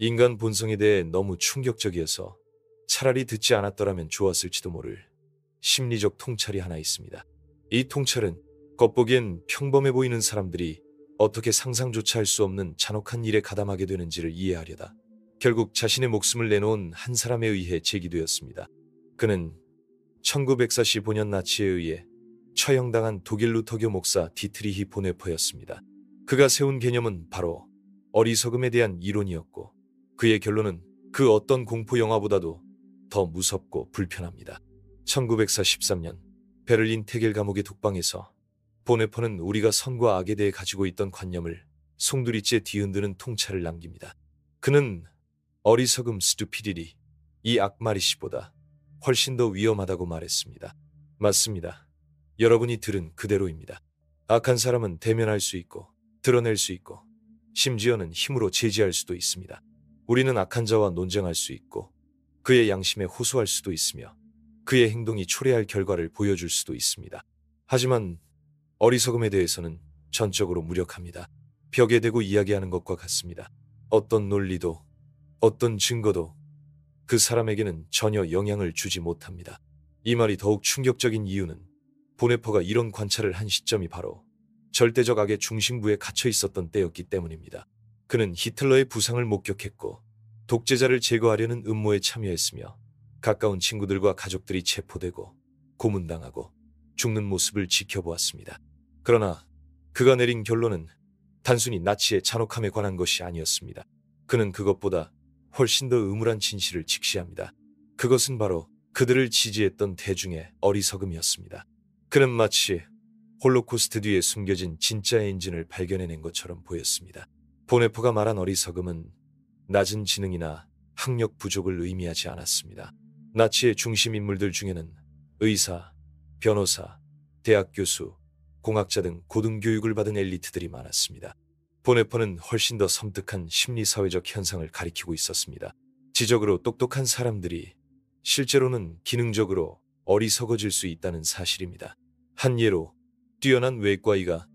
인간 본성에 대해 너무 충격적이어서 차라리 듣지 않았더라면 좋았을지도 모를 심리적 통찰이 하나 있습니다. 이 통찰은 겉보기엔 평범해 보이는 사람들이 어떻게 상상조차 할 수 없는 잔혹한 일에 가담하게 되는지를 이해하려다 결국 자신의 목숨을 내놓은 한 사람에 의해 제기되었습니다. 그는 1945년 나치에 의해 처형당한 독일 루터교 목사 디트리히 보네퍼였습니다. 그가 세운 개념은 바로 어리석음에 대한 이론이었고 그의 결론은 그 어떤 공포 영화보다도 더 무섭고 불편합니다. 1943년 베를린 테겔 감옥의 독방에서 보네퍼는 우리가 선과 악에 대해 가지고 있던 관념을 송두리째 뒤흔드는 통찰을 남깁니다. 그는 어리석음 stupidity 이 악마리시보다 훨씬 더 위험하다고 말했습니다. 맞습니다. 여러분이 들은 그대로입니다. 악한 사람은 대면할 수 있고 드러낼 수 있고 심지어는 힘으로 제지할 수도 있습니다. 우리는 악한 자와 논쟁할 수 있고 그의 양심에 호소할 수도 있으며 그의 행동이 초래할 결과를 보여줄 수도 있습니다. 하지만 어리석음에 대해서는 전적으로 무력합니다. 벽에 대고 이야기하는 것과 같습니다. 어떤 논리도 어떤 증거도 그 사람에게는 전혀 영향을 주지 못합니다. 이 말이 더욱 충격적인 이유는 보네퍼가 이런 관찰을 한 시점이 바로 절대적 악의 중심부에 갇혀 있었던 때였기 때문입니다. 그는 히틀러의 부상을 목격했고 독재자를 제거하려는 음모에 참여했으며 가까운 친구들과 가족들이 체포되고 고문당하고 죽는 모습을 지켜보았습니다. 그러나 그가 내린 결론은 단순히 나치의 잔혹함에 관한 것이 아니었습니다. 그는 그것보다 훨씬 더 음울한 진실을 직시합니다. 그것은 바로 그들을 지지했던 대중의 어리석음이었습니다. 그는 마치 홀로코스트 뒤에 숨겨진 진짜의 엔진을 발견해낸 것처럼 보였습니다. 보네퍼가 말한 어리석음은 낮은 지능이나 학력 부족을 의미하지 않았습니다. 나치의 중심 인물들 중에는 의사, 변호사, 대학 교수, 공학자 등 고등교육을 받은 엘리트들이 많았습니다. 보네퍼는 훨씬 더 섬뜩한 심리사회적 현상을 가리키고 있었습니다. 지적으로 똑똑한 사람들이 실제로는 기능적으로 어리석어질 수 있다는 사실입니다. 한 예로 뛰어난 외과의가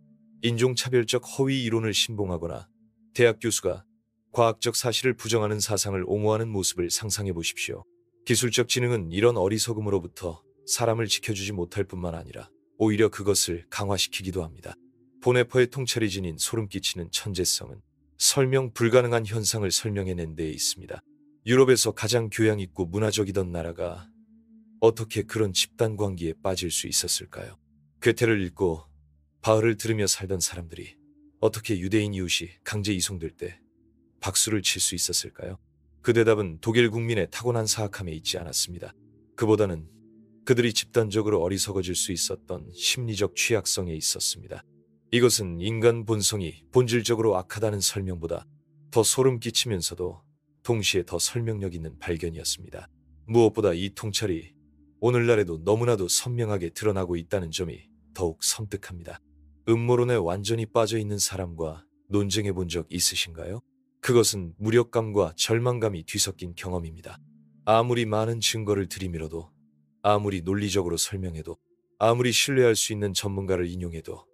인종차별적 허위 이론을 신봉하거나 대학 교수가 과학적 사실을 부정하는 사상을 옹호하는 모습을 상상해 보십시오. 기술적 지능은 이런 어리석음으로부터 사람을 지켜주지 못할 뿐만 아니라 오히려 그것을 강화시키기도 합니다. 보네퍼의 통찰이 지닌 소름 끼치는 천재성은 설명 불가능한 현상을 설명해낸 데에 있습니다. 유럽에서 가장 교양 있고 문화적이던 나라가 어떻게 그런 집단 관계에 빠질 수 있었을까요? 괴테를 읽고 바흐를 들으며 살던 사람들이 어떻게 유대인 이웃이 강제 이송될 때 박수를 칠 수 있었을까요? 그 대답은 독일 국민의 타고난 사악함에 있지 않았습니다. 그보다는 그들이 집단적으로 어리석어질 수 있었던 심리적 취약성에 있었습니다. 이것은 인간 본성이 본질적으로 악하다는 설명보다 더 소름 끼치면서도 동시에 더 설명력 있는 발견이었습니다. 무엇보다 이 통찰이 오늘날에도 너무나도 선명하게 드러나고 있다는 점이 더욱 섬뜩합니다. 음모론에 완전히 빠져 있는 사람과 논쟁해 본 적 있으신가요? 그것은 무력감과 절망감이 뒤섞인 경험입니다. 아무리 많은 증거를 들이밀어도, 아무리 논리적으로 설명해도, 아무리 신뢰할 수 있는 전문가를 인용해도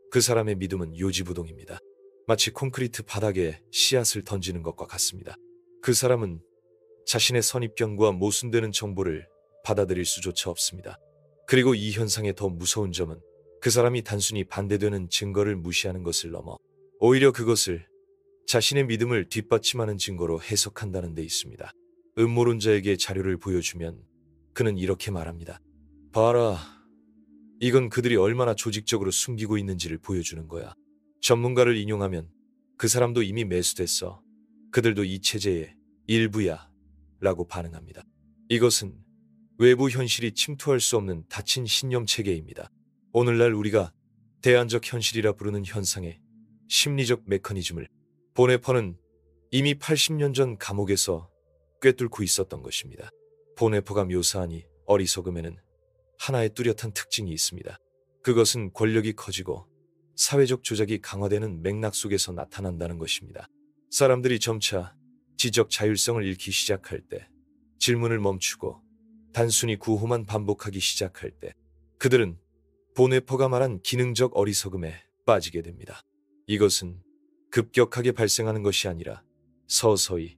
그 사람의 믿음은 요지부동입니다. 마치 콘크리트 바닥에 씨앗을 던지는 것과 같습니다. 그 사람은 자신의 선입견과 모순되는 정보를 받아들일 수조차 없습니다. 그리고 이 현상의 더 무서운 점은 그 사람이 단순히 반대되는 증거를 무시하는 것을 넘어 오히려 그것을 자신의 믿음을 뒷받침하는 증거로 해석한다는 데 있습니다. 음모론자에게 자료를 보여주면 그는 이렇게 말합니다. 봐라, 이건 그들이 얼마나 조직적으로 숨기고 있는지를 보여주는 거야. 전문가를 인용하면 그 사람도 이미 매수됐어. 그들도 이 체제의 일부야 라고 반응합니다. 이것은 외부 현실이 침투할 수 없는 닫힌 신념 체계입니다. 오늘날 우리가 대안적 현실이라 부르는 현상의 심리적 메커니즘을 보네퍼는 이미 80년 전 감옥에서 꿰뚫고 있었던 것입니다. 보네퍼가 묘사한 이 어리석음에는 하나의 뚜렷한 특징이 있습니다. 그것은 권력이 커지고 사회적 조작이 강화되는 맥락 속에서 나타난다는 것입니다. 사람들이 점차 지적 자율성을 잃기 시작할 때, 질문을 멈추고 단순히 구호만 반복하기 시작할 때, 그들은 보네퍼가 말한 기능적 어리석음에 빠지게 됩니다. 이것은 급격하게 발생하는 것이 아니라 서서히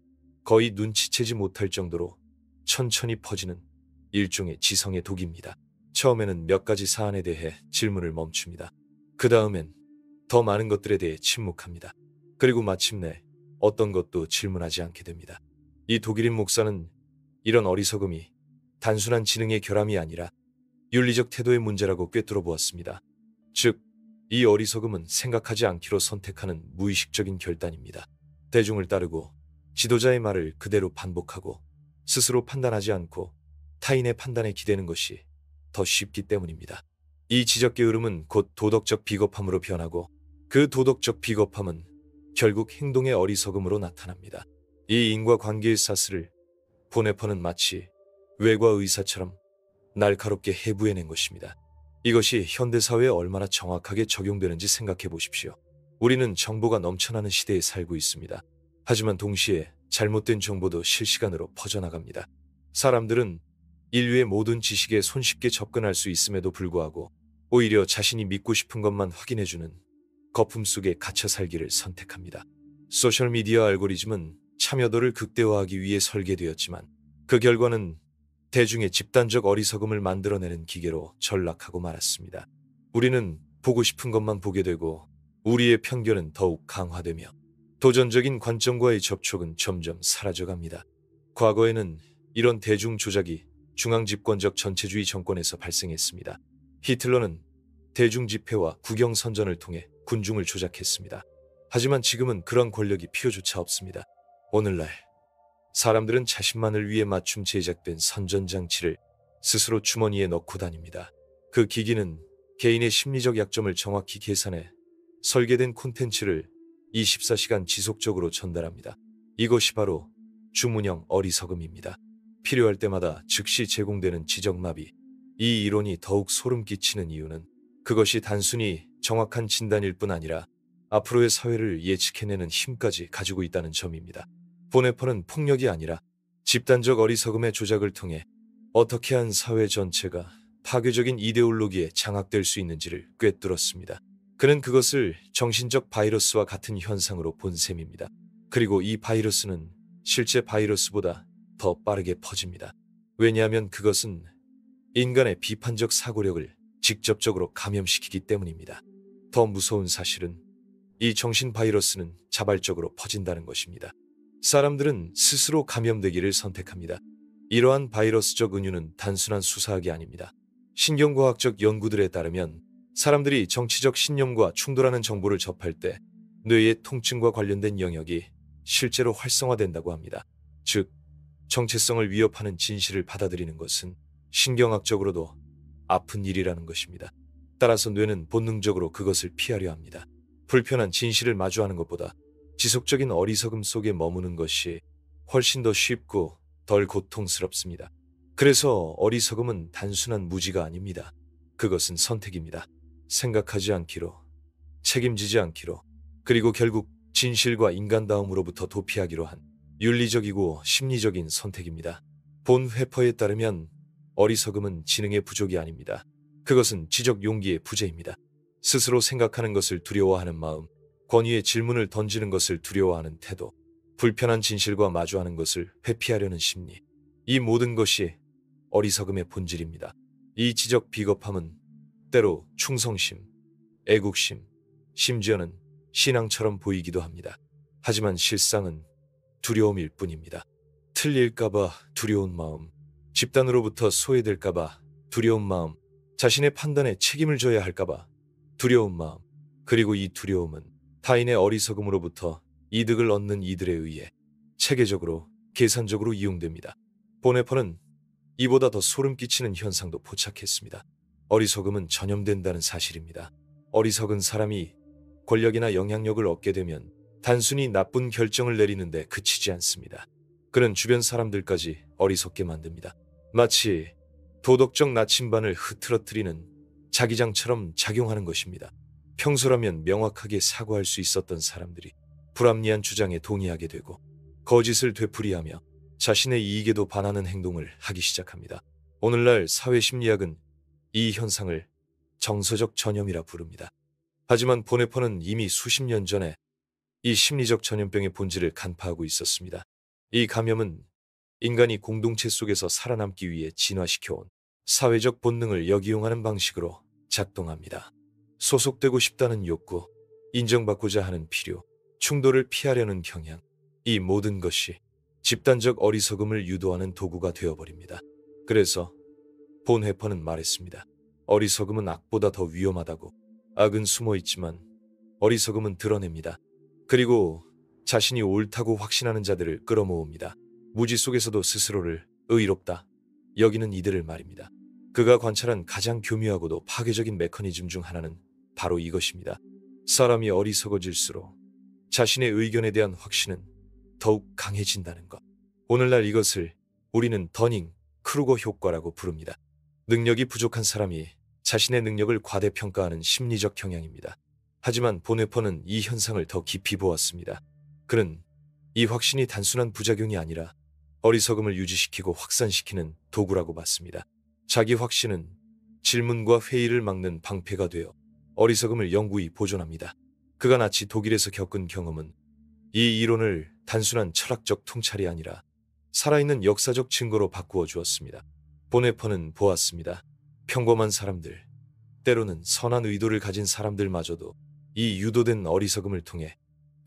거의 눈치채지 못할 정도로 천천히 퍼지는 일종의 지성의 독입니다. 처음에는 몇 가지 사안에 대해 질문을 멈춥니다. 그 다음엔 더 많은 것들에 대해 침묵합니다. 그리고 마침내 어떤 것도 질문하지 않게 됩니다. 이 독일인 목사는 이런 어리석음이 단순한 지능의 결함이 아니라 윤리적 태도의 문제라고 꿰뚫어 보았습니다. 즉, 이 어리석음은 생각하지 않기로 선택하는 무의식적인 결단입니다. 대중을 따르고 지도자의 말을 그대로 반복하고 스스로 판단하지 않고 타인의 판단에 기대는 것이 더 쉽기 때문입니다. 이 지적 게으름은 곧 도덕적 비겁함으로 변하고 그 도덕적 비겁함은 결국 행동의 어리석음으로 나타납니다. 이 인과관계의 사슬을 보네퍼는 마치 외과 의사처럼 날카롭게 해부해낸 것입니다. 이것이 현대사회에 얼마나 정확하게 적용되는지 생각해 보십시오. 우리는 정보가 넘쳐나는 시대에 살고 있습니다. 하지만 동시에 잘못된 정보도 실시간으로 퍼져나갑니다. 사람들은 인류의 모든 지식에 손쉽게 접근할 수 있음에도 불구하고 오히려 자신이 믿고 싶은 것만 확인해주는 거품 속에 갇혀 살기를 선택합니다. 소셜미디어 알고리즘은 참여도를 극대화하기 위해 설계되었지만 그 결과는 대중의 집단적 어리석음을 만들어내는 기계로 전락하고 말았습니다. 우리는 보고 싶은 것만 보게 되고 우리의 편견은 더욱 강화되며 도전적인 관점과의 접촉은 점점 사라져갑니다. 과거에는 이런 대중 조작이 중앙집권적 전체주의 정권에서 발생했습니다. 히틀러는 대중 집회와 국영 선전을 통해 군중을 조작했습니다. 하지만 지금은 그런 권력이 필요조차 없습니다. 오늘날 사람들은 자신만을 위해 맞춤 제작된 선전장치를 스스로 주머니에 넣고 다닙니다. 그 기기는 개인의 심리적 약점을 정확히 계산해 설계된 콘텐츠를 24시간 지속적으로 전달합니다. 이것이 바로 주문형 어리석음입니다. 필요할 때마다 즉시 제공되는 지적마비. 이 이론이 더욱 소름 끼치는 이유는 그것이 단순히 정확한 진단일 뿐 아니라 앞으로의 사회를 예측해내는 힘까지 가지고 있다는 점입니다. 보네퍼는 폭력이 아니라 집단적 어리석음의 조작을 통해 어떻게 한 사회 전체가 파괴적인 이데올로기에 장악될 수 있는지를 꿰뚫었습니다. 그는 그것을 정신적 바이러스와 같은 현상으로 본 셈입니다. 그리고 이 바이러스는 실제 바이러스보다 더 빠르게 퍼집니다. 왜냐하면 그것은 인간의 비판적 사고력을 직접적으로 감염시키기 때문입니다. 더 무서운 사실은 이 정신 바이러스는 자발적으로 퍼진다는 것입니다. 사람들은 스스로 감염되기를 선택합니다. 이러한 바이러스적 은유는 단순한 수사학이 아닙니다. 신경과학적 연구들에 따르면 사람들이 정치적 신념과 충돌하는 정보를 접할 때 뇌의 통증과 관련된 영역이 실제로 활성화된다고 합니다. 즉, 정체성을 위협하는 진실을 받아들이는 것은 신경학적으로도 아픈 일이라는 것입니다. 따라서 뇌는 본능적으로 그것을 피하려 합니다. 불편한 진실을 마주하는 것보다 지속적인 어리석음 속에 머무는 것이 훨씬 더 쉽고 덜 고통스럽습니다. 그래서 어리석음은 단순한 무지가 아닙니다. 그것은 선택입니다. 생각하지 않기로, 책임지지 않기로, 그리고 결국 진실과 인간다움으로부터 도피하기로 한 윤리적이고 심리적인 선택입니다. 본 회퍼에 따르면 어리석음은 지능의 부족이 아닙니다. 그것은 지적 용기의 부재입니다. 스스로 생각하는 것을 두려워하는 마음, 권위의 질문을 던지는 것을 두려워하는 태도, 불편한 진실과 마주하는 것을 회피하려는 심리, 이 모든 것이 어리석음의 본질입니다. 이 지적 비겁함은 때로 충성심, 애국심, 심지어는 신앙처럼 보이기도 합니다. 하지만 실상은 두려움일 뿐입니다. 틀릴까봐 두려운 마음, 집단으로부터 소외될까봐 두려운 마음, 자신의 판단에 책임을 져야 할까봐 두려운 마음, 그리고 이 두려움은 타인의 어리석음으로부터 이득을 얻는 이들에 의해 체계적으로, 계산적으로 이용됩니다. 보네퍼는 이보다 더 소름 끼치는 현상도 포착했습니다. 어리석음은 전염된다는 사실입니다. 어리석은 사람이 권력이나 영향력을 얻게 되면 단순히 나쁜 결정을 내리는데 그치지 않습니다. 그는 주변 사람들까지 어리석게 만듭니다. 마치 도덕적 나침반을 흐트러뜨리는 자기장처럼 작용하는 것입니다. 평소라면 명확하게 사과할 수 있었던 사람들이 불합리한 주장에 동의하게 되고 거짓을 되풀이하며 자신의 이익에도 반하는 행동을 하기 시작합니다. 오늘날 사회심리학은 이 현상을 정서적 전염이라 부릅니다. 하지만 보네퍼는 이미 수십 년 전에 이 심리적 전염병의 본질을 간파하고 있었습니다. 이 감염은 인간이 공동체 속에서 살아남기 위해 진화시켜온 사회적 본능을 역이용하는 방식으로 작동합니다. 소속되고 싶다는 욕구, 인정받고자 하는 필요, 충돌을 피하려는 경향, 이 모든 것이 집단적 어리석음을 유도하는 도구가 되어버립니다. 그래서 본 회퍼는 말했습니다. 어리석음은 악보다 더 위험하다고. 악은 숨어있지만 어리석음은 드러냅니다. 그리고 자신이 옳다고 확신하는 자들을 끌어모읍니다. 무지 속에서도 스스로를 의롭다 여기는 이들을 말입니다. 그가 관찰한 가장 교묘하고도 파괴적인 메커니즘 중 하나는 바로 이것입니다. 사람이 어리석어질수록 자신의 의견에 대한 확신은 더욱 강해진다는 것. 오늘날 이것을 우리는 더닝 크루거 효과라고 부릅니다. 능력이 부족한 사람이 자신의 능력을 과대평가하는 심리적 경향입니다. 하지만 보네퍼는 이 현상을 더 깊이 보았습니다. 그는 이 확신이 단순한 부작용이 아니라 어리석음을 유지시키고 확산시키는 도구라고 봤습니다. 자기 확신은 질문과 회의를 막는 방패가 되어 어리석음을 영구히 보존합니다. 그가 나치 독일에서 겪은 경험은 이 이론을 단순한 철학적 통찰이 아니라 살아있는 역사적 증거로 바꾸어 주었습니다. 보네퍼는 보았습니다. 평범한 사람들, 때로는 선한 의도를 가진 사람들마저도 이 유도된 어리석음을 통해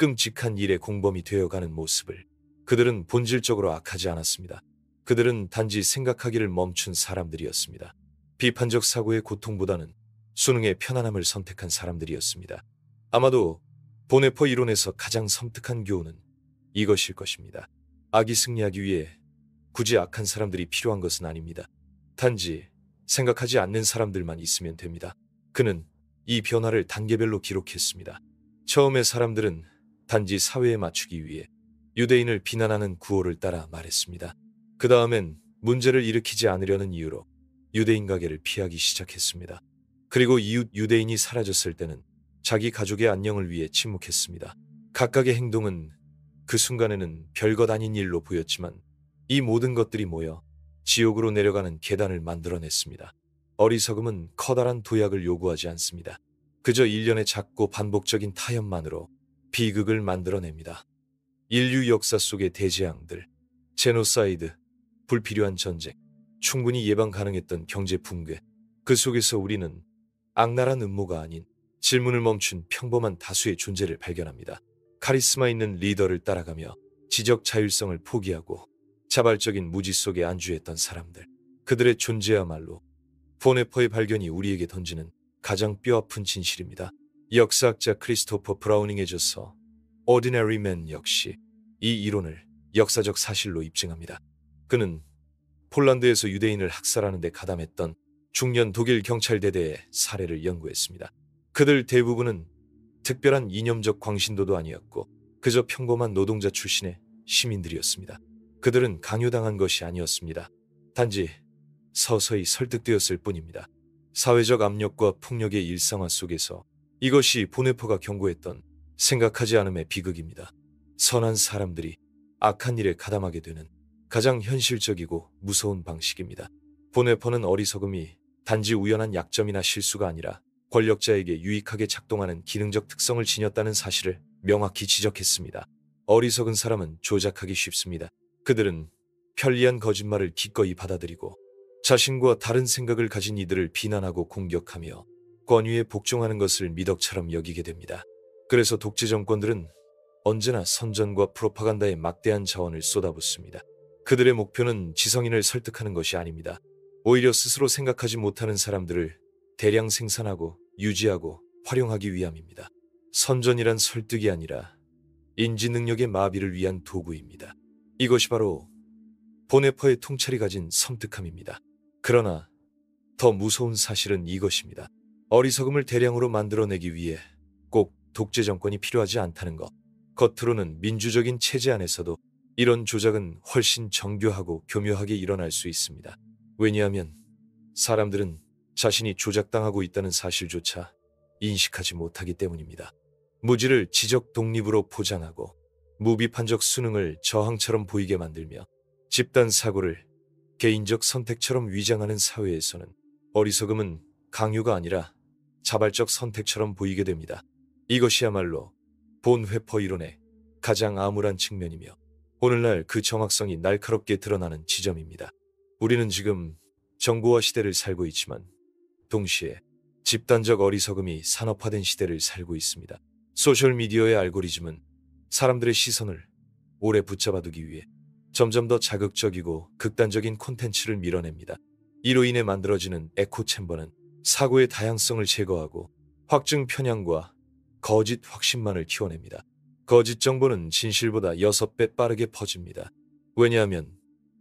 끔찍한 일의 공범이 되어가는 모습을. 그들은 본질적으로 악하지 않았습니다. 그들은 단지 생각하기를 멈춘 사람들이었습니다. 비판적 사고의 고통보다는 수능의 편안함을 선택한 사람들이었습니다. 아마도 보네퍼 이론에서 가장 섬뜩한 교훈은 이것일 것입니다. 악이 승리하기 위해 굳이 악한 사람들이 필요한 것은 아닙니다. 단지 생각하지 않는 사람들만 있으면 됩니다. 그는 이 변화를 단계별로 기록했습니다. 처음에 사람들은 단지 사회에 맞추기 위해 유대인을 비난하는 구호를 따라 말했습니다. 그 다음엔 문제를 일으키지 않으려는 이유로 유대인 가게를 피하기 시작했습니다. 그리고 이웃 유대인이 사라졌을 때는 자기 가족의 안녕을 위해 침묵했습니다. 각각의 행동은 그 순간에는 별것 아닌 일로 보였지만 이 모든 것들이 모여 지옥으로 내려가는 계단을 만들어냈습니다. 어리석음은 커다란 도약을 요구하지 않습니다. 그저 일련의 작고 반복적인 타협만으로 비극을 만들어냅니다. 인류 역사 속의 대재앙들, 제노사이드, 불필요한 전쟁, 충분히 예방 가능했던 경제 붕괴, 그 속에서 우리는 악랄한 음모가 아닌 질문을 멈춘 평범한 다수의 존재를 발견합니다. 카리스마 있는 리더를 따라가며 지적 자율성을 포기하고 자발적인 무지 속에 안주했던 사람들. 그들의 존재야말로 보네퍼의 발견이 우리에게 던지는 가장 뼈아픈 진실입니다. 역사학자 크리스토퍼 브라우닝에져서 Ordinary Man 역시 이 이론을 역사적 사실로 입증합니다. 그는 폴란드에서 유대인을 학살하는 데 가담했던 중년 독일 경찰대대의 사례를 연구했습니다. 그들 대부분은 특별한 이념적 광신도도 아니었고 그저 평범한 노동자 출신의 시민들이었습니다. 그들은 강요당한 것이 아니었습니다. 단지 서서히 설득되었을 뿐입니다. 사회적 압력과 폭력의 일상화 속에서 이것이 보네퍼가 경고했던 생각하지 않음의 비극입니다. 선한 사람들이 악한 일에 가담하게 되는 가장 현실적이고 무서운 방식입니다. 보네퍼는 어리석음이 단지 우연한 약점이나 실수가 아니라 권력자에게 유익하게 작동하는 기능적 특성을 지녔다는 사실을 명확히 지적했습니다. 어리석은 사람은 조작하기 쉽습니다. 그들은 편리한 거짓말을 기꺼이 받아들이고 자신과 다른 생각을 가진 이들을 비난하고 공격하며 권위에 복종하는 것을 미덕처럼 여기게 됩니다. 그래서 독재 정권들은 언제나 선전과 프로파간다에 막대한 자원을 쏟아붓습니다. 그들의 목표는 지성인을 설득하는 것이 아닙니다. 오히려 스스로 생각하지 못하는 사람들을 대량 생산하고 유지하고 활용하기 위함입니다. 선전이란 설득이 아니라 인지 능력의 마비를 위한 도구입니다. 이것이 바로 보네퍼의 통찰이 가진 섬뜩함입니다. 그러나 더 무서운 사실은 이것입니다. 어리석음을 대량으로 만들어내기 위해 꼭 독재 정권이 필요하지 않다는 것. 겉으로는 민주적인 체제 안에서도 이런 조작은 훨씬 정교하고 교묘하게 일어날 수 있습니다. 왜냐하면 사람들은 자신이 조작당하고 있다는 사실조차 인식하지 못하기 때문입니다. 무지를 지적 독립으로 포장하고 무비판적 수능을 저항처럼 보이게 만들며 집단 사고를 개인적 선택처럼 위장하는 사회에서는 어리석음은 강요가 아니라 자발적 선택처럼 보이게 됩니다. 이것이야말로 본 회퍼 이론의 가장 암울한 측면이며 오늘날 그 정확성이 날카롭게 드러나는 지점입니다. 우리는 지금 정보화 시대를 살고 있지만 동시에 집단적 어리석음이 산업화된 시대를 살고 있습니다. 소셜미디어의 알고리즘은 사람들의 시선을 오래 붙잡아두기 위해 점점 더 자극적이고 극단적인 콘텐츠를 밀어냅니다. 이로 인해 만들어지는 에코챔버는 사고의 다양성을 제거하고 확증 편향과 거짓 확신만을 키워냅니다. 거짓 정보는 진실보다 6배 빠르게 퍼집니다. 왜냐하면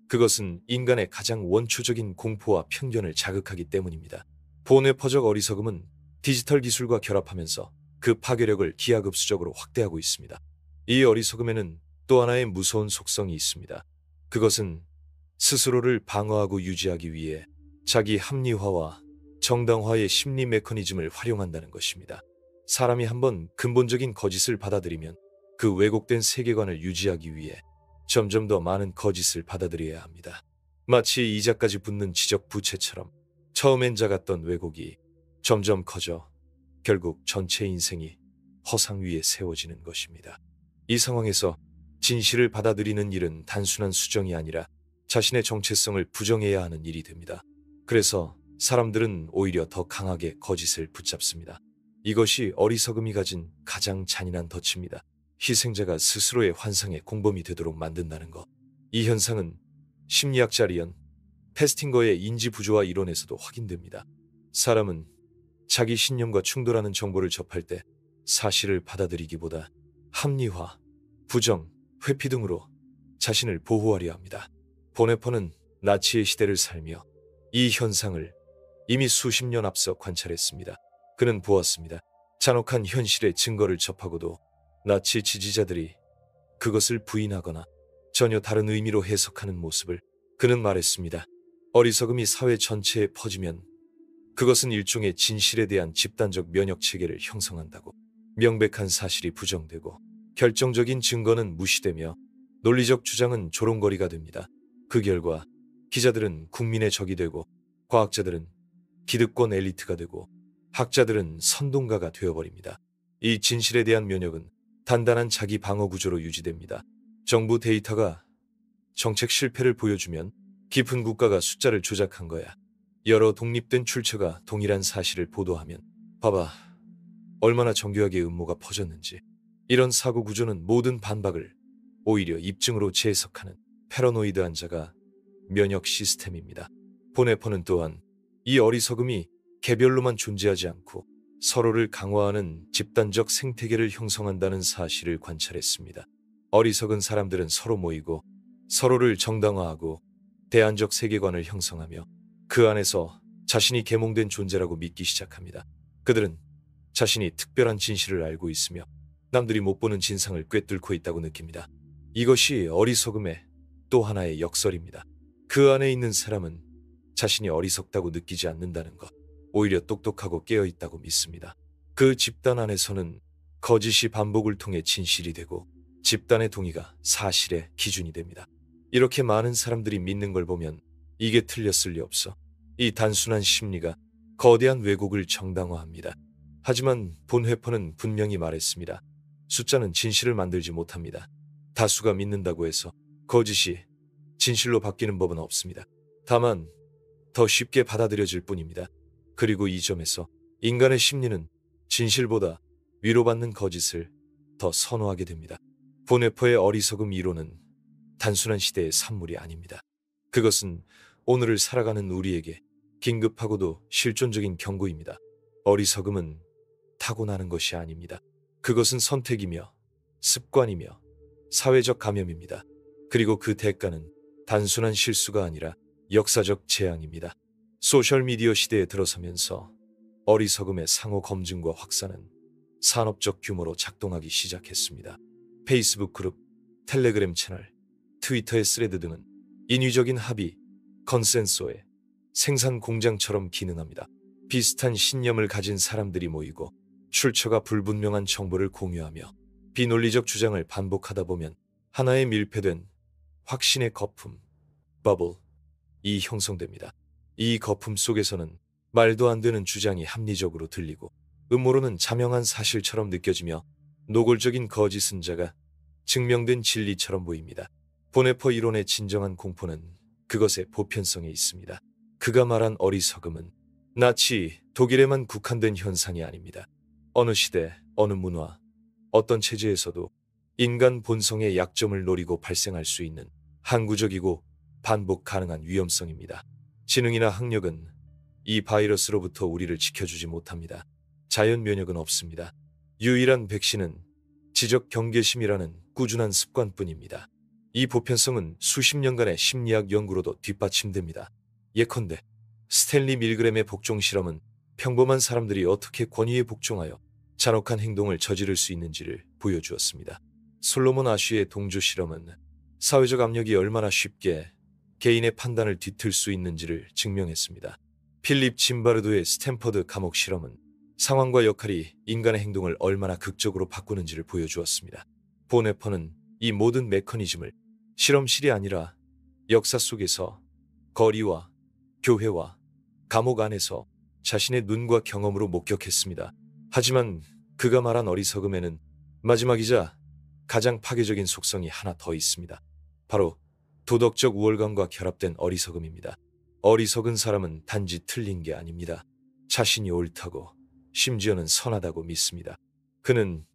그것은 인간의 가장 원초적인 공포와 편견을 자극하기 때문입니다. 본회퍼적 어리석음은 디지털 기술과 결합하면서 그 파괴력을 기하급수적으로 확대하고 있습니다. 이 어리석음에는 또 하나의 무서운 속성이 있습니다. 그것은 스스로를 방어하고 유지하기 위해 자기 합리화와 정당화의 심리 메커니즘을 활용한다는 것입니다. 사람이 한번 근본적인 거짓을 받아들이면 그 왜곡된 세계관을 유지하기 위해 점점 더 많은 거짓을 받아들여야 합니다. 마치 이자까지 붙는 지적 부채처럼 처음엔 작았던 왜곡이 점점 커져 결국 전체 인생이 허상 위에 세워지는 것입니다. 이 상황에서 진실을 받아들이는 일은 단순한 수정이 아니라 자신의 정체성을 부정해야 하는 일이 됩니다. 그래서 사람들은 오히려 더 강하게 거짓을 붙잡습니다. 이것이 어리석음이 가진 가장 잔인한 덫입니다. 희생자가 스스로의 환상의 공범이 되도록 만든다는 것. 이 현상은 심리학자 리언 페스팅거의 인지 부조화 이론에서도 확인됩니다. 사람은 자기 신념과 충돌하는 정보를 접할 때 사실을 받아들이기보다 합리화, 부정, 회피 등으로 자신을 보호하려 합니다. 보네퍼는 나치의 시대를 살며 이 현상을 이미 수십 년 앞서 관찰했습니다. 그는 보았습니다. 잔혹한 현실의 증거를 접하고도 나치 지지자들이 그것을 부인하거나 전혀 다른 의미로 해석하는 모습을. 그는 말했습니다. 어리석음이 사회 전체에 퍼지면 그것은 일종의 진실에 대한 집단적 면역체계를 형성한다고. 명백한 사실이 부정되고 결정적인 증거는 무시되며 논리적 주장은 조롱거리가 됩니다. 그 결과 기자들은 국민의 적이 되고 과학자들은 기득권 엘리트가 되고 학자들은 선동가가 되어버립니다. 이 진실에 대한 면역은 단단한 자기 방어 구조로 유지됩니다. 정부 데이터가 정책 실패를 보여주면 깊은 국가가 숫자를 조작한 거야. 여러 독립된 출처가 동일한 사실을 보도하면 봐봐, 얼마나 정교하게 음모가 퍼졌는지. 이런 사고 구조는 모든 반박을 오히려 입증으로 재해석하는 패러노이드한 자가 면역 시스템입니다. 보네퍼는 또한 이 어리석음이 개별로만 존재하지 않고 서로를 강화하는 집단적 생태계를 형성한다는 사실을 관찰했습니다. 어리석은 사람들은 서로 모이고 서로를 정당화하고 대안적 세계관을 형성하며 그 안에서 자신이 계몽된 존재라고 믿기 시작합니다. 그들은 자신이 특별한 진실을 알고 있으며 남들이 못 보는 진상을 꿰뚫고 있다고 느낍니다. 이것이 어리석음의 또 하나의 역설입니다. 그 안에 있는 사람은 자신이 어리석다고 느끼지 않는다는 것, 오히려 똑똑하고 깨어있다고 믿습니다. 그 집단 안에서는 거짓이 반복을 통해 진실이 되고 집단의 동의가 사실의 기준이 됩니다. 이렇게 많은 사람들이 믿는 걸 보면 이게 틀렸을 리 없어. 이 단순한 심리가 거대한 왜곡을 정당화합니다. 하지만 본회퍼는 분명히 말했습니다. 숫자는 진실을 만들지 못합니다. 다수가 믿는다고 해서 거짓이 진실로 바뀌는 법은 없습니다. 다만 더 쉽게 받아들여질 뿐입니다. 그리고 이 점에서 인간의 심리는 진실보다 위로받는 거짓을 더 선호하게 됩니다. 본회퍼의 어리석음 이론은 단순한 시대의 산물이 아닙니다. 그것은 오늘을 살아가는 우리에게 긴급하고도 실존적인 경고입니다. 어리석음은 타고나는 것이 아닙니다. 그것은 선택이며 습관이며 사회적 감염입니다. 그리고 그 대가는 단순한 실수가 아니라 역사적 재앙입니다. 소셜미디어 시대에 들어서면서 어리석음의 상호 검증과 확산은 산업적 규모로 작동하기 시작했습니다. 페이스북 그룹, 텔레그램 채널, 트위터의 스레드 등은 인위적인 합의, 컨센서의 생산 공장처럼 기능합니다. 비슷한 신념을 가진 사람들이 모이고 출처가 불분명한 정보를 공유하며 비논리적 주장을 반복하다 보면 하나의 밀폐된 확신의 거품, 버블이 형성됩니다. 이 거품 속에서는 말도 안 되는 주장이 합리적으로 들리고 음모론은 자명한 사실처럼 느껴지며 노골적인 거짓은 자가 증명된 진리처럼 보입니다. 보네퍼 이론의 진정한 공포는 그것의 보편성에 있습니다. 그가 말한 어리석음은 나치 독일에만 국한된 현상이 아닙니다. 어느 시대, 어느 문화, 어떤 체제에서도 인간 본성의 약점을 노리고 발생할 수 있는 항구적이고 반복 가능한 위험성입니다. 지능이나 학력은 이 바이러스로부터 우리를 지켜주지 못합니다. 자연 면역은 없습니다. 유일한 백신은 지적 경계심이라는 꾸준한 습관뿐입니다. 이 보편성은 수십 년간의 심리학 연구로도 뒷받침됩니다. 예컨대 스탠리 밀그램의 복종 실험은 평범한 사람들이 어떻게 권위에 복종하여 잔혹한 행동을 저지를 수 있는지를 보여주었습니다. 솔로몬 아쉬의 동조 실험은 사회적 압력이 얼마나 쉽게 개인의 판단을 뒤틀 수 있는지를 증명했습니다. 필립 짐바르도의 스탠퍼드 감옥 실험은 상황과 역할이 인간의 행동을 얼마나 극적으로 바꾸는지를 보여주었습니다. 보네퍼는 이 모든 메커니즘을 실험실이 아니라 역사 속에서 거리와 교회와 감옥 안에서 자신의 눈과 경험으로 목격했습니다. 하지만 그가 말한 어리석음에는 마지막이자 가장 파괴적인 속성이 하나 더 있습니다. 바로 도덕적 우월감과 결합된 어리석음입니다. 어리석은 사람은 단지 틀린 게 아닙니다. 자신이 옳다고, 심지어는 선하다고 믿습니다. 그는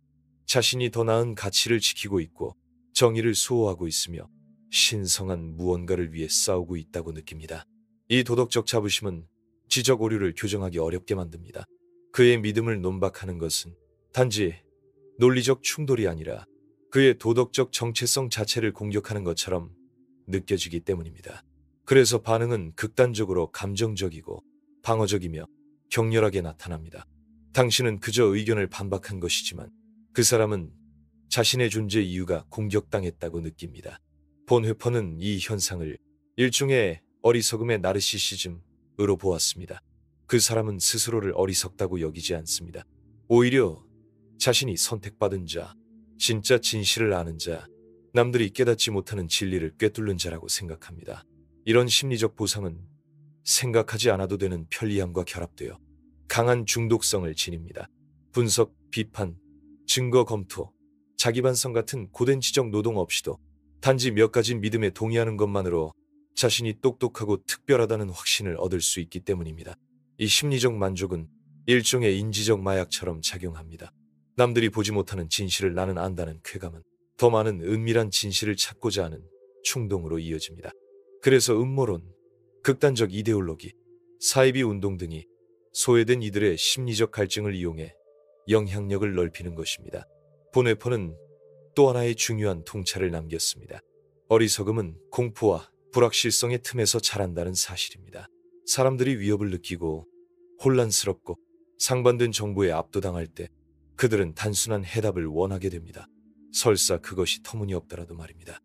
자신이 더 나은 가치를 지키고 있고 정의를 수호하고 있으며 신성한 무언가를 위해 싸우고 있다고 느낍니다. 이 도덕적 자부심은 지적 오류를 교정하기 어렵게 만듭니다. 그의 믿음을 논박하는 것은 단지 논리적 충돌이 아니라 그의 도덕적 정체성 자체를 공격하는 것처럼 느껴지기 때문입니다. 그래서 반응은 극단적으로 감정적이고 방어적이며 격렬하게 나타납니다. 당신은 그저 의견을 반박한 것이지만 그 사람은 자신의 존재 이유가 공격당했다고 느낍니다. 본회퍼는 이 현상을 일종의 어리석음의 나르시시즘으로 보았습니다. 그 사람은 스스로를 어리석다고 여기지 않습니다. 오히려 자신이 선택받은 자, 진짜 진실을 아는 자, 남들이 깨닫지 못하는 진리를 꿰뚫는 자라고 생각합니다. 이런 심리적 보상은 생각하지 않아도 되는 편리함과 결합되어 강한 중독성을 지닙니다. 분석, 비판, 증거 검토, 자기 반성 같은 고된 지적 노동 없이도 단지 몇 가지 믿음에 동의하는 것만으로 자신이 똑똑하고 특별하다는 확신을 얻을 수 있기 때문입니다. 이 심리적 만족은 일종의 인지적 마약처럼 작용합니다. 남들이 보지 못하는 진실을 나는 안다는 쾌감은 더 많은 은밀한 진실을 찾고자 하는 충동으로 이어집니다. 그래서 음모론, 극단적 이데올로기, 사이비 운동 등이 소외된 이들의 심리적 갈증을 이용해 영향력을 넓히는 것입니다. 보네퍼는 또 하나의 중요한 통찰을 남겼습니다. 어리석음은 공포와 불확실성의 틈에서 자란다는 사실입니다. 사람들이 위협을 느끼고 혼란스럽고 상반된 정보에 압도당할 때 그들은 단순한 해답을 원하게 됩니다. 설사 그것이 터무니없더라도 말입니다.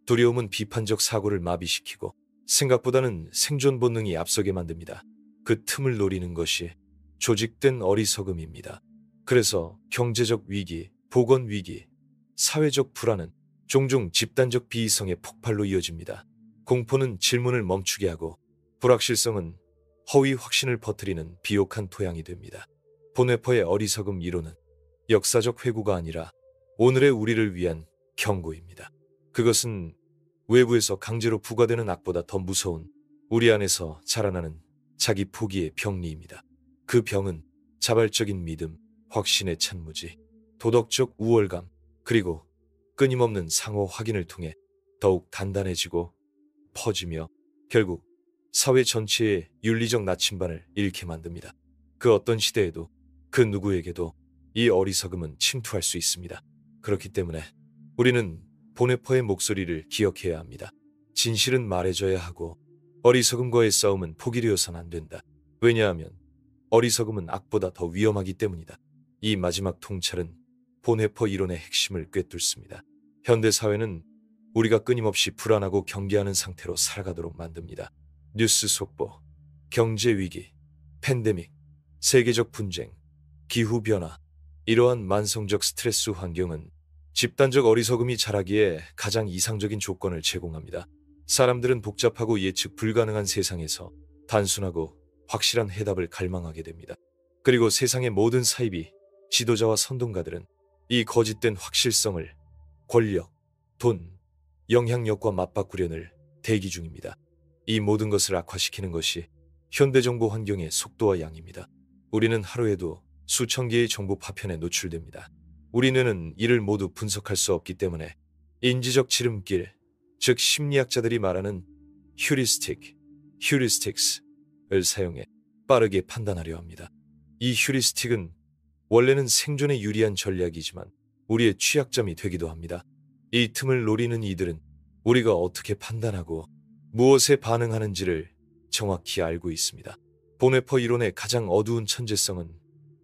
두려움은 비판적 사고를 마비시키고 생각보다는 생존 본능이 앞서게 만듭니다. 그 틈을 노리는 것이 조직된 어리석음입니다. 그래서 경제적 위기, 보건 위기, 사회적 불안은 종종 집단적 비이성의 폭발로 이어집니다. 공포는 질문을 멈추게 하고 불확실성은 허위 확신을 퍼뜨리는 비옥한 토양이 됩니다. 보네퍼의 어리석음 이론은 역사적 회고가 아니라 오늘의 우리를 위한 경고입니다. 그것은 외부에서 강제로 부과되는 악보다 더 무서운 우리 안에서 자라나는 자기 포기의 병리입니다. 그 병은 자발적인 믿음, 확신의 찬무지, 도덕적 우월감, 그리고 끊임없는 상호 확인을 통해 더욱 단단해지고 퍼지며 결국 사회 전체의 윤리적 나침반을 잃게 만듭니다. 그 어떤 시대에도 그 누구에게도 이 어리석음은 침투할 수 있습니다. 그렇기 때문에 우리는 보네퍼의 목소리를 기억해야 합니다. 진실은 말해줘야 하고 어리석음과의 싸움은 포기되어선 안 된다. 왜냐하면 어리석음은 악보다 더 위험하기 때문이다. 이 마지막 통찰은 보네퍼 이론의 핵심을 꿰뚫습니다. 현대사회는 우리가 끊임없이 불안하고 경계하는 상태로 살아가도록 만듭니다. 뉴스 속보, 경제위기, 팬데믹, 세계적 분쟁, 기후변화, 이러한 만성적 스트레스 환경은 집단적 어리석음이 자라기에 가장 이상적인 조건을 제공합니다. 사람들은 복잡하고 예측 불가능한 세상에서 단순하고 확실한 해답을 갈망하게 됩니다. 그리고 세상의 모든 사이비, 지도자와 선동가들은 이 거짓된 확실성을 권력, 돈, 영향력과 맞바꾸려늘 대기 중입니다. 이 모든 것을 악화시키는 것이 현대정보 환경의 속도와 양입니다. 우리는 하루에도 수천 개의 정보 파편에 노출됩니다. 우리 뇌는 이를 모두 분석할 수 없기 때문에 인지적 지름길, 즉 심리학자들이 말하는 휴리스틱스를 사용해 빠르게 판단하려 합니다. 이 휴리스틱은 원래는 생존에 유리한 전략이지만 우리의 취약점이 되기도 합니다. 이 틈을 노리는 이들은 우리가 어떻게 판단하고 무엇에 반응하는지를 정확히 알고 있습니다. 보네퍼 이론의 가장 어두운 천재성은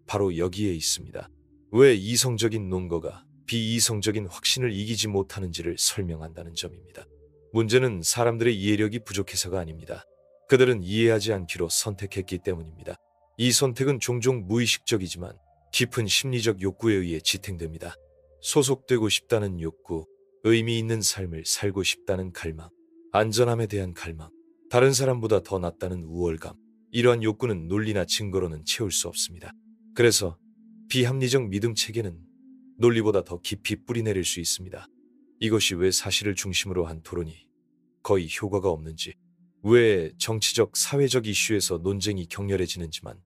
바로 여기에 있습니다. 왜 이성적인 논거가 비이성적인 확신을 이기지 못하는지를 설명한다는 점입니다. 문제는 사람들의 이해력이 부족해서가 아닙니다. 그들은 이해하지 않기로 선택했기 때문입니다. 이 선택은 종종 무의식적이지만 깊은 심리적 욕구에 의해 지탱됩니다. 소속되고 싶다는 욕구, 의미 있는 삶을 살고 싶다는 갈망, 안전함에 대한 갈망, 다른 사람보다 더 낫다는 우월감, 이러한 욕구는 논리나 증거로는 채울 수 없습니다. 그래서 비합리적 믿음 체계는 논리보다 더 깊이 뿌리내릴 수 있습니다. 이것이 왜 사실을 중심으로 한 토론이 거의 효과가 없는지, 왜 정치적, 사회적 이슈에서 논쟁이 격렬해지는지만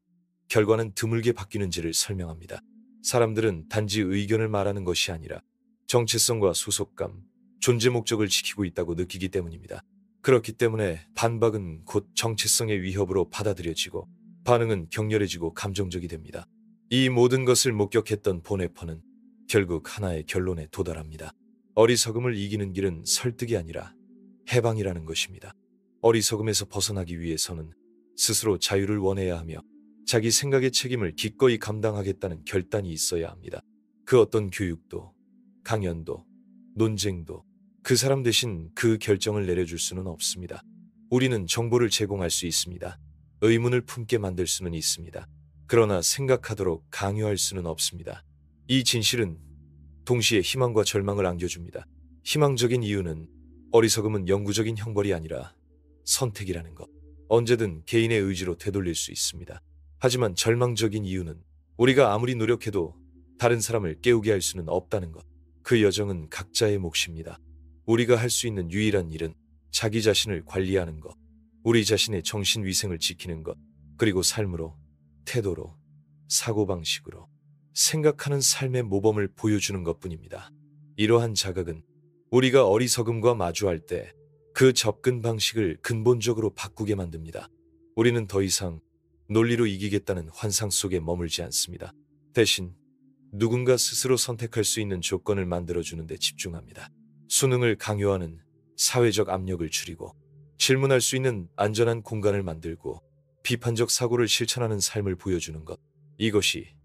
결과는 드물게 바뀌는지를 설명합니다. 사람들은 단지 의견을 말하는 것이 아니라 정체성과 소속감, 존재 목적을 지키고 있다고 느끼기 때문입니다. 그렇기 때문에 반박은 곧 정체성의 위협으로 받아들여지고 반응은 격렬해지고 감정적이 됩니다. 이 모든 것을 목격했던 보네퍼는 결국 하나의 결론에 도달합니다. 어리석음을 이기는 길은 설득이 아니라 해방이라는 것입니다. 어리석음에서 벗어나기 위해서는 스스로 자유를 원해야 하며 자기 생각의 책임을 기꺼이 감당하겠다는 결단이 있어야 합니다. 그 어떤 교육도, 강연도, 논쟁도 그 사람 대신 그 결정을 내려줄 수는 없습니다. 우리는 정보를 제공할 수 있습니다. 의문을 품게 만들 수는 있습니다. 그러나 생각하도록 강요할 수는 없습니다. 이 진실은 동시에 희망과 절망을 안겨줍니다. 희망적인 이유는 어리석음은 영구적인 형벌이 아니라 선택이라는 것. 언제든 개인의 의지로 되돌릴 수 있습니다. 하지만 절망적인 이유는 우리가 아무리 노력해도 다른 사람을 깨우게 할 수는 없다는 것. 그 여정은 각자의 몫입니다. 우리가 할 수 있는 유일한 일은 자기 자신을 관리하는 것, 우리 자신의 정신위생을 지키는 것, 그리고 삶으로, 태도로, 사고방식으로 생각하는 삶의 모범을 보여주는 것뿐입니다. 이러한 자각은 우리가 어리석음과 마주할 때 그 접근 방식을 근본적으로 바꾸게 만듭니다. 우리는 더 이상 논리로 이기겠다는 환상 속에 머물지 않습니다. 대신 누군가 스스로 선택할 수 있는 조건을 만들어주는 데 집중합니다. 수능을 강요하는 사회적 압력을 줄이고 질문할 수 있는 안전한 공간을 만들고 비판적 사고를 실천하는 삶을 보여주는 것. 이것이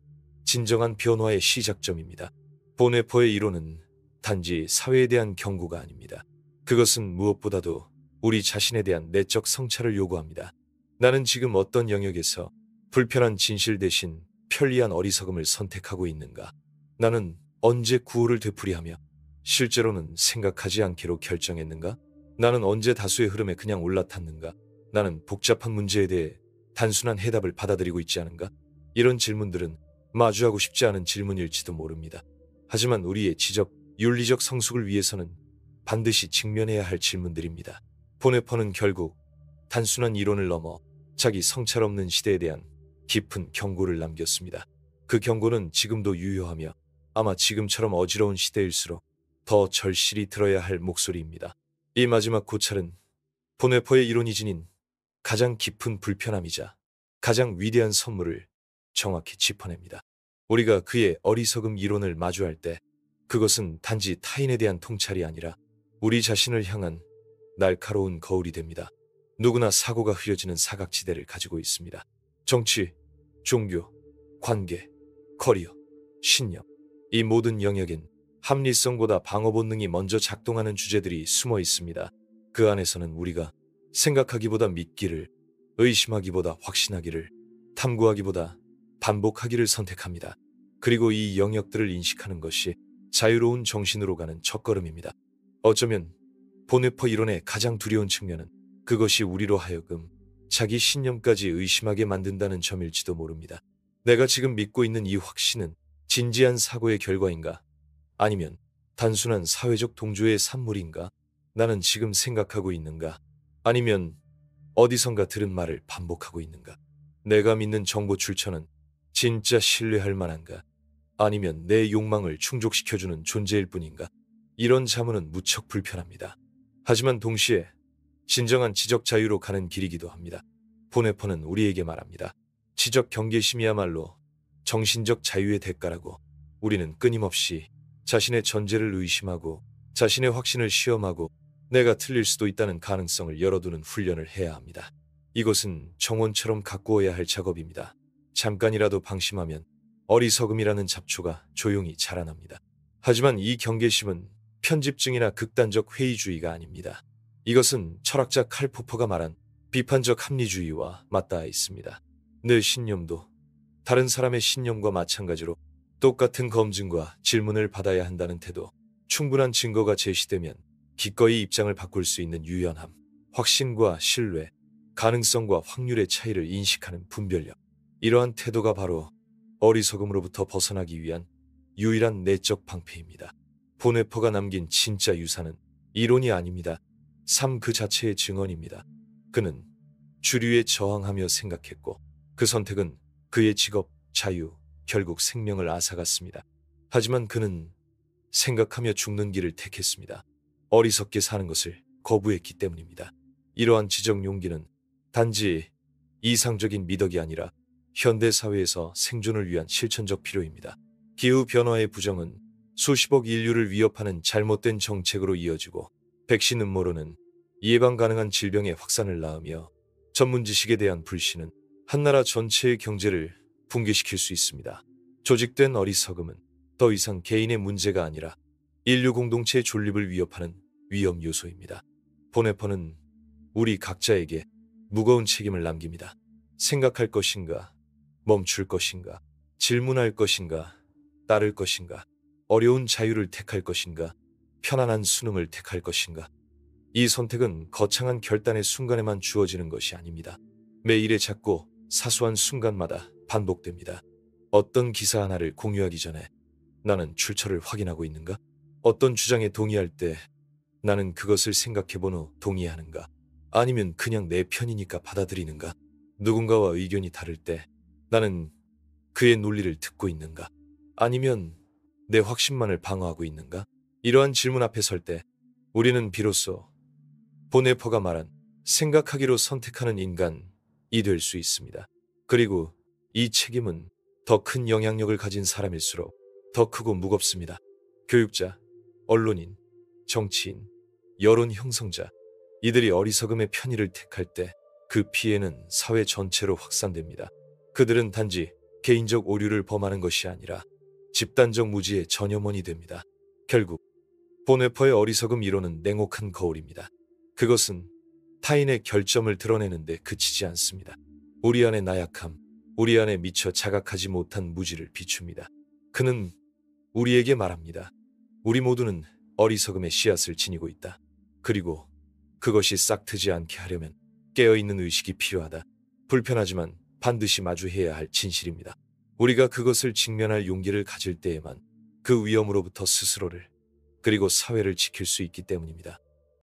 진정한 변화의 시작점입니다. 보네퍼의 이론은 단지 사회에 대한 경고가 아닙니다. 그것은 무엇보다도 우리 자신에 대한 내적 성찰을 요구합니다. 나는 지금 어떤 영역에서 불편한 진실 대신 편리한 어리석음을 선택하고 있는가? 나는 언제 구호를 되풀이하며 실제로는 생각하지 않기로 결정했는가? 나는 언제 다수의 흐름에 그냥 올라탔는가? 나는 복잡한 문제에 대해 단순한 해답을 받아들이고 있지 않은가? 이런 질문들은 마주하고 싶지 않은 질문일지도 모릅니다. 하지만 우리의 지적, 윤리적 성숙을 위해서는 반드시 직면해야 할 질문들입니다. 보네퍼는 결국 단순한 이론을 넘어 자기 성찰 없는 시대에 대한 깊은 경고를 남겼습니다. 그 경고는 지금도 유효하며 아마 지금처럼 어지러운 시대일수록 더 절실히 들어야 할 목소리입니다. 이 마지막 고찰은 보네퍼의 이론이 지닌 가장 깊은 불편함이자 가장 위대한 선물을 정확히 짚어냅니다. 우리가 그의 어리석음 이론을 마주할 때 그것은 단지 타인에 대한 통찰이 아니라 우리 자신을 향한 날카로운 거울이 됩니다. 누구나 사고가 흐려지는 사각지대를 가지고 있습니다. 정치, 종교, 관계, 커리어, 신념, 이 모든 영역엔 합리성보다 방어 본능이 먼저 작동하는 주제들이 숨어 있습니다. 그 안에서는 우리가 생각하기보다 믿기를, 의심하기보다 확신하기를, 탐구하기보다 반복하기를 선택합니다. 그리고 이 영역들을 인식하는 것이 자유로운 정신으로 가는 첫걸음입니다. 어쩌면 보네퍼 이론의 가장 두려운 측면은 그것이 우리로 하여금 자기 신념까지 의심하게 만든다는 점일지도 모릅니다. 내가 지금 믿고 있는 이 확신은 진지한 사고의 결과인가? 아니면 단순한 사회적 동조의 산물인가? 나는 지금 생각하고 있는가? 아니면 어디선가 들은 말을 반복하고 있는가? 내가 믿는 정보 출처는 진짜 신뢰할 만한가? 아니면 내 욕망을 충족시켜주는 존재일 뿐인가? 이런 자문은 무척 불편합니다. 하지만 동시에 진정한 지적 자유로 가는 길이기도 합니다. 보네퍼는 우리에게 말합니다. 지적 경계심이야말로 정신적 자유의 대가라고. 우리는 끊임없이 자신의 전제를 의심하고 자신의 확신을 시험하고 내가 틀릴 수도 있다는 가능성을 열어두는 훈련을 해야 합니다. 이것은 정원처럼 가꾸어야 할 작업입니다. 잠깐이라도 방심하면 어리석음이라는 잡초가 조용히 자라납니다. 하지만 이 경계심은 편집증이나 극단적 회의주의가 아닙니다. 이것은 철학자 칼 포퍼가 말한 비판적 합리주의와 맞닿아 있습니다. 내 신념도 다른 사람의 신념과 마찬가지로 똑같은 검증과 질문을 받아야 한다는 태도, 충분한 증거가 제시되면 기꺼이 입장을 바꿀 수 있는 유연함, 확신과 신뢰, 가능성과 확률의 차이를 인식하는 분별력. 이러한 태도가 바로 어리석음으로부터 벗어나기 위한 유일한 내적 방패입니다. 보네퍼가 남긴 진짜 유산은 이론이 아닙니다. 삶 그 자체의 증언입니다. 그는 주류에 저항하며 생각했고 그 선택은 그의 직업, 자유, 결국 생명을 앗아갔습니다. 하지만 그는 생각하며 죽는 길을 택했습니다. 어리석게 사는 것을 거부했기 때문입니다. 이러한 지적 용기는 단지 이상적인 미덕이 아니라 현대사회에서 생존을 위한 실천적 필요입니다. 기후변화의 부정은 수십억 인류를 위협하는 잘못된 정책으로 이어지고 백신 음모론은 예방 가능한 질병의 확산을 낳으며 전문 지식에 대한 불신은 한 나라 전체의 경제를 붕괴시킬 수 있습니다. 조직된 어리석음은 더 이상 개인의 문제가 아니라 인류 공동체의 존립을 위협하는 위험 요소입니다. 보네퍼는 우리 각자에게 무거운 책임을 남깁니다. 생각할 것인가? 멈출 것인가? 질문할 것인가? 따를 것인가? 어려운 자유를 택할 것인가? 편안한 수능을 택할 것인가? 이 선택은 거창한 결단의 순간에만 주어지는 것이 아닙니다. 매일의 작고 사소한 순간마다 반복됩니다. 어떤 기사 하나를 공유하기 전에 나는 출처를 확인하고 있는가? 어떤 주장에 동의할 때 나는 그것을 생각해본 후 동의하는가? 아니면 그냥 내 편이니까 받아들이는가? 누군가와 의견이 다를 때 나는 그의 논리를 듣고 있는가? 아니면 내 확신만을 방어하고 있는가? 이러한 질문 앞에 설 때 우리는 비로소 보네퍼가 말한 생각하기로 선택하는 인간이 될 수 있습니다. 그리고 이 책임은 더 큰 영향력을 가진 사람일수록 더 크고 무겁습니다. 교육자, 언론인, 정치인, 여론 형성자, 이들이 어리석음의 편의를 택할 때 그 피해는 사회 전체로 확산됩니다. 그들은 단지 개인적 오류를 범하는 것이 아니라 집단적 무지의 전염원이 됩니다. 결국 보네퍼의 어리석음 이론은 냉혹한 거울입니다. 그것은 타인의 결점을 드러내는 데 그치지 않습니다. 우리 안의 나약함, 우리 안에 미처 자각하지 못한 무지를 비춥니다. 그는 우리에게 말합니다. 우리 모두는 어리석음의 씨앗을 지니고 있다. 그리고 그것이 싹트지 않게 하려면 깨어있는 의식이 필요하다. 불편하지만 반드시 마주해야 할 진실입니다. 우리가 그것을 직면할 용기를 가질 때에만 그 위험으로부터 스스로를 그리고 사회를 지킬 수 있기 때문입니다.